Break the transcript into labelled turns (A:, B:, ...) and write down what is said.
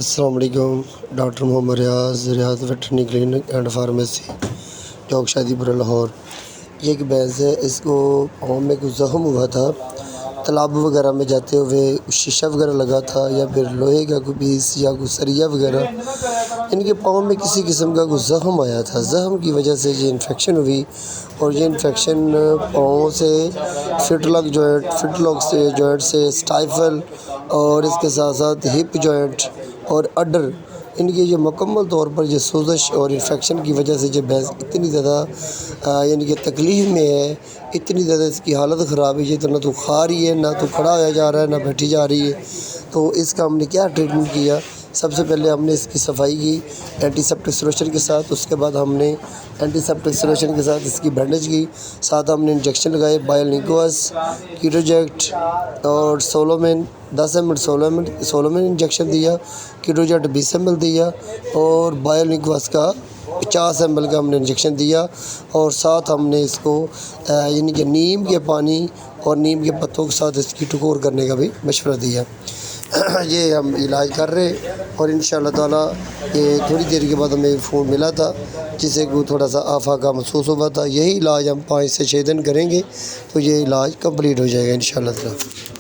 A: السلام علیکم۔ Doctor Muhammad Riaz veterinary clinic and pharmacy, Chowk شادی پورہ، لاہور۔ یہ ایک بھینس ہے، اس کو پاؤں میں کچھ زخم ہوا تھا، تالاب وغیرہ میں جاتے ہوئے شیشہ وغیرہ لگا تھا یا پھر لوہے کا کوئی پیس یا کوئی سریا وغیرہ، ان کے پاؤں میں کسی قسم کا کچھ زخم آیا تھا۔ زخم کی وجہ سے یہ انفیکشن ہوئی اور یہ انفیکشن پاؤں سے فٹ لاک سے جوائنٹ سے اسٹائفل اور اس کے ساتھ ساتھ ہپ جوائنٹ اور اڈر، ان کی یہ مکمل طور پر یہ سوزش اور انفیکشن کی وجہ سے یہ بھینس اتنی زیادہ یعنی کہ تکلیف میں ہے، اتنی زیادہ اس کی حالت خراب ہے، یہ تو نہ تو کھا رہی ہے، نہ تو کھڑا ہوا جا رہا ہے، نہ بیٹھی جا رہی ہے۔ تو اس کا ہم نے کیا ٹریٹمنٹ کیا؟ سب سے پہلے ہم نے اس کی صفائی کی اینٹی سیپٹک سولوشن کے ساتھ، اس کے بعد ہم نے اینٹی سیپٹک سولوشن کے ساتھ اس کی بینڈیج کی، ساتھ ہم نے انجیکشن لگائے، بائل نیکوس، کیٹوجیکٹ اور سولومین 10 ml سولومین انجیکشن دیا، کیٹوجیکٹ 20 ml دیا اور بائل نیکوس کا 50 ml کا ہم نے انجیکشن دیا، اور ساتھ ہم نے اس کو یعنی کہ نیم کے پانی اور نیم کے پتوں کے ساتھ اس کی ٹکور کرنے کا بھی مشورہ دیا۔ یہ ہم علاج کر رہے اور انشاءاللہ تعالیٰ یہ تھوڑی دیر کے بعد ہمیں فون ملا تھا جسے کو تھوڑا سا آفاقہ محسوس ہوا تھا۔ یہی علاج ہم 5 سے 6 دن کریں گے تو یہ علاج کمپلیٹ ہو جائے گا انشاءاللہ تعالیٰ۔